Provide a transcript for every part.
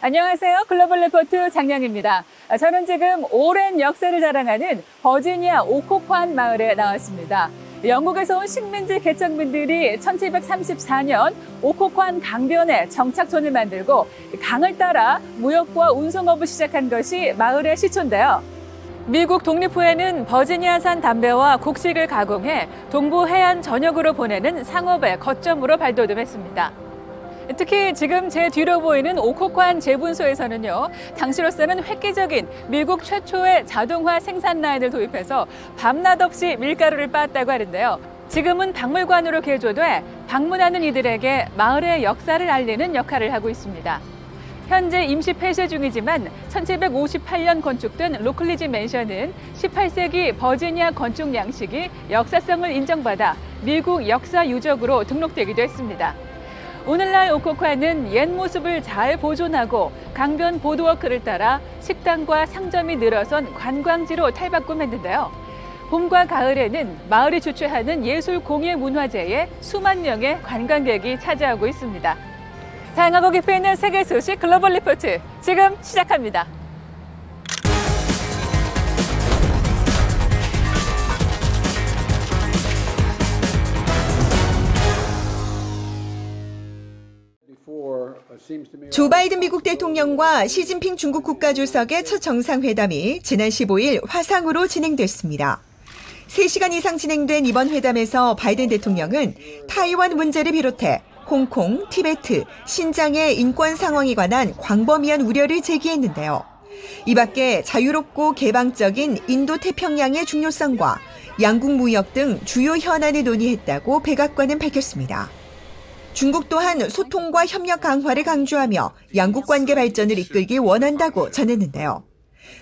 안녕하세요. 글로벌 리포트 장량입니다. 저는 지금 오랜 역사를 자랑하는 버지니아 오코쿠안 마을에 나왔습니다. 영국에서 온 식민지 개척민들이 1734년 오코쿠안 강변에 정착촌을 만들고 강을 따라 무역과 운송업을 시작한 것이 마을의 시초인데요. 미국 독립 후에는 버지니아산 담배와 곡식을 가공해 동부 해안 전역으로 보내는 상업의 거점으로 발돋움했습니다. 특히 지금 제 뒤로 보이는 오코쿠안 제분소에서는요, 당시로서는 획기적인 미국 최초의 자동화 생산 라인을 도입해서 밤낮 없이 밀가루를 빻았다고 하는데요. 지금은 박물관으로 개조돼 방문하는 이들에게 마을의 역사를 알리는 역할을 하고 있습니다. 현재 임시 폐쇄 중이지만 1758년 건축된 로클리지 맨션은 18세기 버지니아 건축 양식이 역사성을 인정받아 미국 역사 유적으로 등록되기도 했습니다. 오늘날 오코쿠안은 옛 모습을 잘 보존하고 강변 보드워크를 따라 식당과 상점이 늘어선 관광지로 탈바꿈했는데요. 봄과 가을에는 마을이 주최하는 예술 공예 문화제에 수만 명의 관광객이 차지하고 있습니다. 다양하고 깊이 있는 세계 소식 글로벌 리포트 지금 시작합니다. 조 바이든 미국 대통령과 시진핑 중국 국가주석의 첫 정상회담이 지난 15일 화상으로 진행됐습니다. 3시간 이상 진행된 이번 회담에서 바이든 대통령은 타이완 문제를 비롯해 홍콩, 티베트, 신장의 인권 상황에 관한 광범위한 우려를 제기했는데요. 이 밖에 자유롭고 개방적인 인도태평양의 중요성과 양국 무역 등 주요 현안을 논의했다고 백악관은 밝혔습니다. 중국 또한 소통과 협력 강화를 강조하며 양국 관계 발전을 이끌길 원한다고 전했는데요.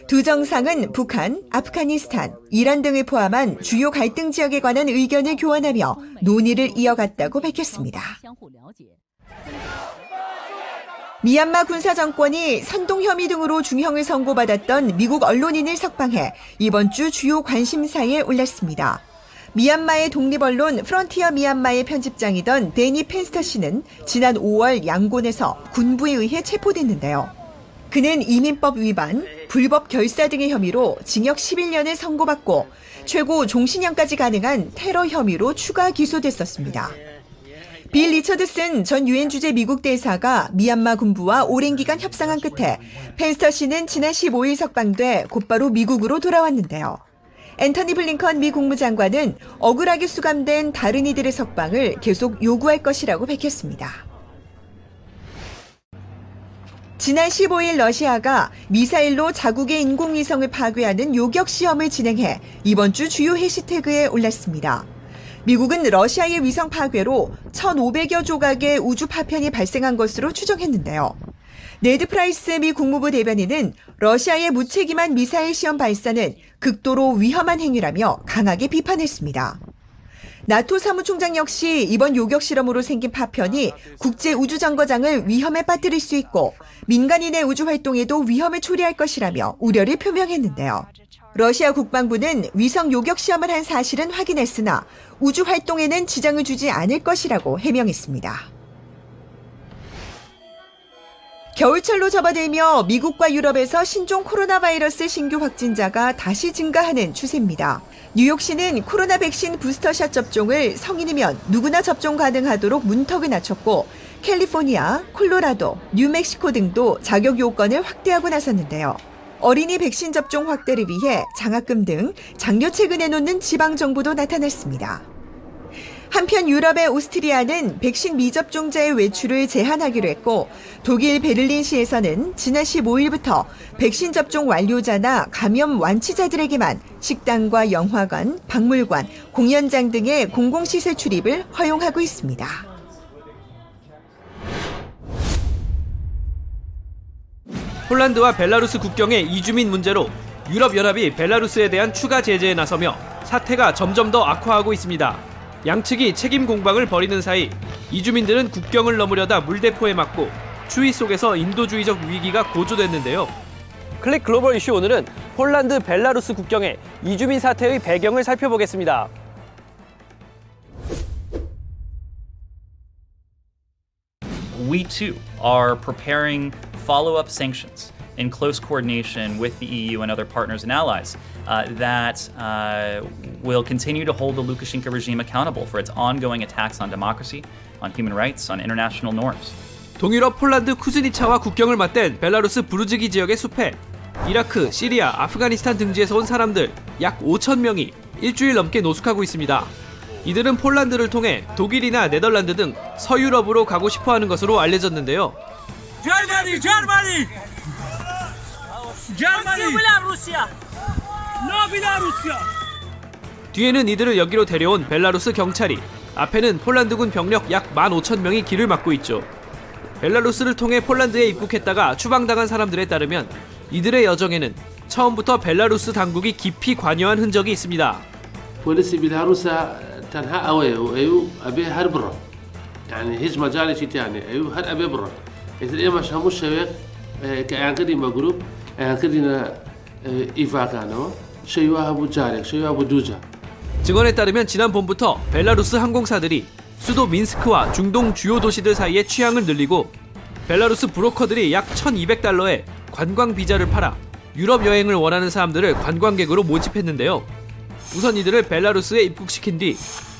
두 정상은 북한, 아프가니스탄, 이란 등을 포함한 주요 갈등 지역에 관한 의견을 교환하며 논의를 이어갔다고 밝혔습니다. 미얀마 군사 정권이 선동 혐의 등으로 중형을 선고받았던 미국 언론인을 석방해 이번 주 주요 관심사에 올랐습니다. 미얀마의 독립언론 프론티어 미얀마의 편집장이던 데니 펜스터 씨는 지난 5월 양곤에서 군부에 의해 체포됐는데요. 그는 이민법 위반, 불법 결사 등의 혐의로 징역 11년을 선고받고 최고 종신형까지 가능한 테러 혐의로 추가 기소됐었습니다. 빌 리처드슨 전 유엔 주재 미국 대사가 미얀마 군부와 오랜 기간 협상한 끝에 펜스터 씨는 지난 15일 석방돼 곧바로 미국으로 돌아왔는데요. 앤터니 블링컨 미 국무장관은 억울하게 수감된 다른 이들의 석방을 계속 요구할 것이라고 밝혔습니다. 지난 15일 러시아가 미사일로 자국의 인공위성을 파괴하는 요격 시험을 진행해 이번 주 주요 해시태그에 올랐습니다. 미국은 러시아의 위성 파괴로 1,500여 조각의 우주 파편이 발생한 것으로 추정했는데요. 네드 프라이스 미 국무부 대변인은 러시아의 무책임한 미사일 시험 발사는 극도로 위험한 행위라며 강하게 비판했습니다. 나토 사무총장 역시 이번 요격 실험으로 생긴 파편이 국제우주정거장을 위험에 빠뜨릴 수 있고 민간인의 우주 활동에도 위험을 초래할 것이라며 우려를 표명했는데요. 러시아 국방부는 위성 요격 시험을 한 사실은 확인했으나 우주 활동에는 지장을 주지 않을 것이라고 해명했습니다. 겨울철로 접어들며 미국과 유럽에서 신종 코로나 바이러스 신규 확진자가 다시 증가하는 추세입니다. 뉴욕시는 코로나 백신 부스터샷 접종을 성인이면 누구나 접종 가능하도록 문턱을 낮췄고 캘리포니아, 콜로라도, 뉴멕시코 등도 자격 요건을 확대하고 나섰는데요. 어린이 백신 접종 확대를 위해 장학금 등 장려책을 내놓는 지방정부도 나타났습니다. 한편 유럽의 오스트리아는 백신 미접종자의 외출을 제한하기로 했고 독일 베를린시에서는 지난 15일부터 백신 접종 완료자나 감염 완치자들에게만 식당과 영화관, 박물관, 공연장 등의 공공시설 출입을 허용하고 있습니다. 폴란드와 벨라루스 국경의 이주민 문제로 유럽연합이 벨라루스에 대한 추가 제재에 나서며 사태가 점점 더 악화하고 있습니다. 양측이 책임 공방을 벌이는 사이 이주민들은 국경을 넘으려다 물대포에 맞고 추위 속에서 인도주의적 위기가 고조됐는데요. 클릭 글로벌 이슈 오늘은 폴란드 벨라루스 국경의 이주민 사태의 배경을 살펴보겠습니다. We too are preparing follow-up sanctions in close coordination with the EU and other partners and allies that will continue to hold the Lukashenko regime accountable for its ongoing attacks on democracy, on human rights, on international norms. 동유럽 폴란드 쿠즈니차와 국경을 맞댄 벨라루스 부르즈기 지역의 숲에 이라크, 시리아, 아프가니스탄 등지에서 온 사람들 약 5천 명이 일주일 넘게 노숙하고 있습니다. 이들은 폴란드를 통해 독일이나 네덜란드 등 서유럽으로 가고 싶어하는 것으로 알려졌는데요. 뒤에는 이들을 여기로 데려온 벨라루스 경찰이, 앞에는 폴란드군 병력 약 15,000명이 길을 막고 있죠. 벨라루스를 통해 폴란드에 입국했다가 추방당한 사람들에 따르면 이들의 여정에는 처음부터 벨라루스 당국이 깊이 관여한 흔적이 있습니다. 폴isi بيلاروسا تنها أوي وأيو أبي هربرة يعني هيج مجال شيء يعني أيو هر أبي برا إذا إيه مش همش شوية كأنكدي مجروب أنكدينا إيفاكانو شيوها أبو جارك شيوها أبو دوجا. 증언에 따르면 지난 봄부터 벨라루스 항공사들이 수도 민스크와 중동 주요 도시들 사이의 취항을 늘리고 벨라루스 브로커들이 약 1,200달러에 관광 비자를 팔아 유럽 여행을 원하는 사람들을 관광객으로 모집했는데요. 우선 이들을 벨라루스에 입국시킨 뒤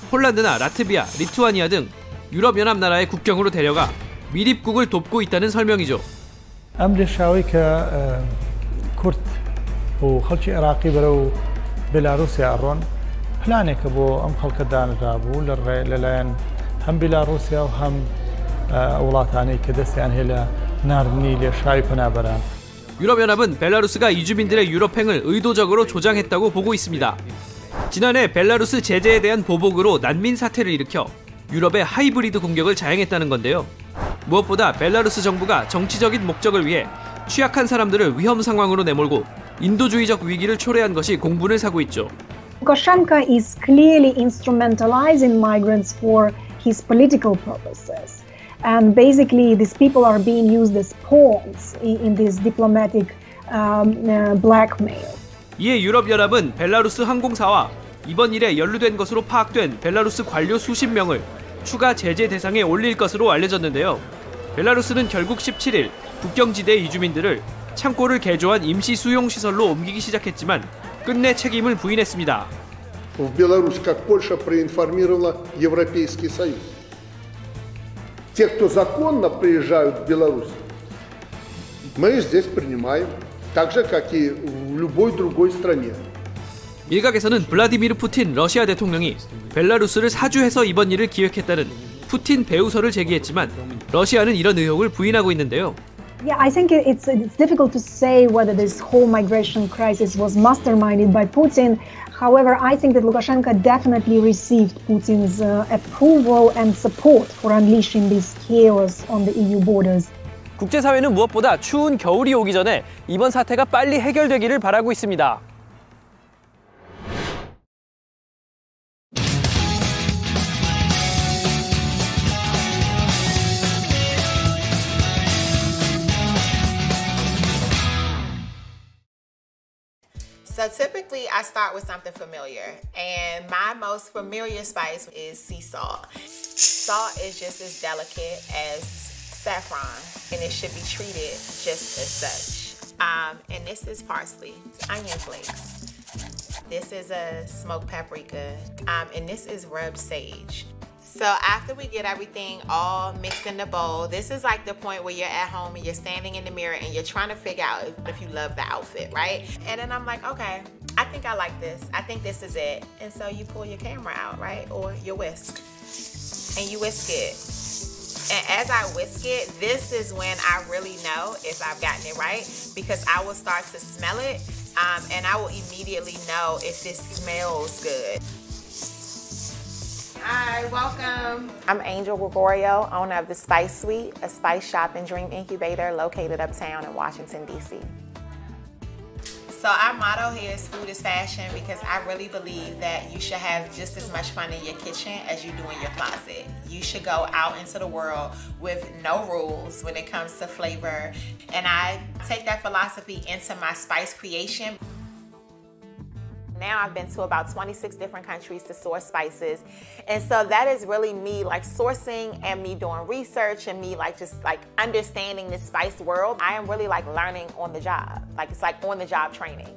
폴란드나 라트비아, 리투아니아 등 유럽연합 나라의 국경으로 데려가 밀입국을 돕고 있다는 설명이죠. أمريكاوي ككرد وخلشي عراقي برو بيلاروسيا أرون بلانك أبو أم خلق دان رابو للين هم بيلاروسيا وهم أولاتاني كدس يعني هلا نارني لشاي بنابران. 유럽연합은 벨라루스가 이주민들의 유럽행을 의도적으로 조장했다고 보고 있습니다. 지난해 벨라루스 제재에 대한 보복으로 난민 사태를 일으켜 유럽의 하이브리드 공격을 자행했다는 건데요. 무엇보다 벨라루스 정부가 정치적인 목적을 위해 취약한 사람들을 위험 상황으로 내몰고 인도주의적 위기를 초래한 것이 공분을 사고 있죠. Lukashenko is clearly instrumentalizing migrants for his political purposes. And basically, these people are being used as pawns in this diplomatic blackmail. 이에 유럽연합은 벨라루스 항공사와 이번 일에 연루된 것으로 파악된 벨라루스 관료 수십 명을 추가 제재 대상에 올릴 것으로 알려졌는데요. 벨라루스는 결국 17일 국경지대 이주민들을 창고를 개조한 임시 수용시설로 옮기기 시작했지만 끝내 책임을 부인했습니다. В Беларусь, как Польша проинформировала Европейский Союз. Те, кто законно приезжают в Беларусь, мы их здесь принимаем, так же, как и в любой другой стране. 일각에서는 블라디미르 푸틴 러시아 대통령이 벨라루스를 사주해서 이번 일을 기획했다는 푸틴 배우설을 제기했지만 러시아는 이런 의혹을 부인하고 있는데요. Yeah, I think it's difficult to say whether this whole migration crisis was masterminded by Putin. However, I think that Lukashenko definitely received Putin's approval and support for unleashing this chaos on the EU borders. 국제사회는 무엇보다 추운 겨울이 오기 전에 이번 사태가 빨리 해결되기를 바라고 있습니다. So typically I start with something familiar, and my most familiar spice is sea salt. Salt is just as delicate as saffron, and it should be treated just as such. And this is parsley, onion flakes. This is a smoked paprika, and this is rubbed sage. So after we get everything all mixed in the bowl, this is like the point where you're at home and you're standing in the mirror and you're trying to figure out if you love the outfit, right? And then I'm like, okay, I think I like this. I think this is it. And so you pull your camera out, right? Or your whisk, and you whisk it. And as I whisk it, this is when I really know if I've gotten it right, because I will start to smell it, and I will immediately know if this smells good. Hi, welcome. I'm Angel Gregorio, owner of The Spice Suite, a spice shop and dream incubator located uptown in Washington, D.C. So our motto here is food is fashion, because I really believe that you should have just as much fun in your kitchen as you do in your closet. You should go out into the world with no rules when it comes to flavor. And I take that philosophy into my spice creation. Now I've been to about 26 different countries to source spices. And so that is really me like sourcing and me doing research and me like just like understanding this spice world. I am really like learning on the job. Like it's like on the job training.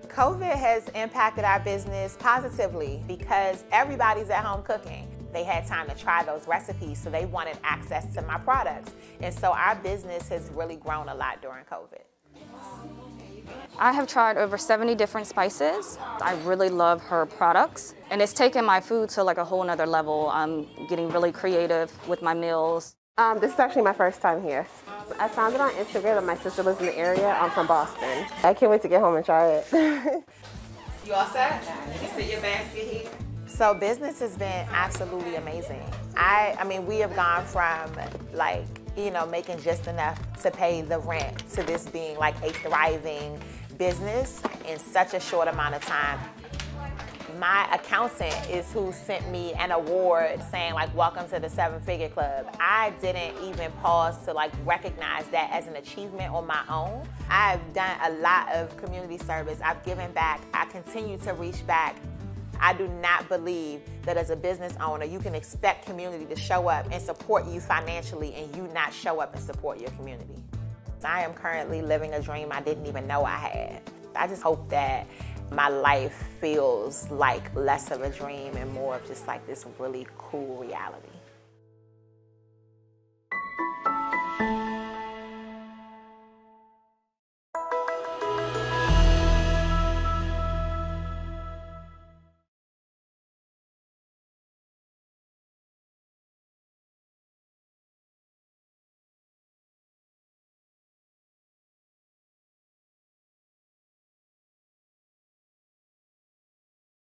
COVID has impacted our business positively because everybody's at home cooking. They had time to try those recipes, so they wanted access to my products. And so our business has really grown a lot during COVID. I have tried over 70 different spices. I really love her products, and it's taken my food to like a whole nother level. I'm getting really creative with my meals. This is actually my first time here. I found it on Instagram and my sister lives in the area. I'm from Boston. I can't wait to get home and try it. You all set? You can see your basket here. So business has been absolutely amazing. I mean, we have gone from like, you know, making just enough to pay the rent to this being like a thriving business in such a short amount of time. My accountant is who sent me an award saying like, welcome to the 7-Figure Club. I didn't even pause to like recognize that as an achievement on my own. I've done a lot of community service. I've given back. I continue to reach back. I do not believe that as a business owner, you can expect community to show up and support you financially and you not show up and support your community. I am currently living a dream I didn't even know I had. I just hope that my life feels like less of a dream and more of just like this really cool reality.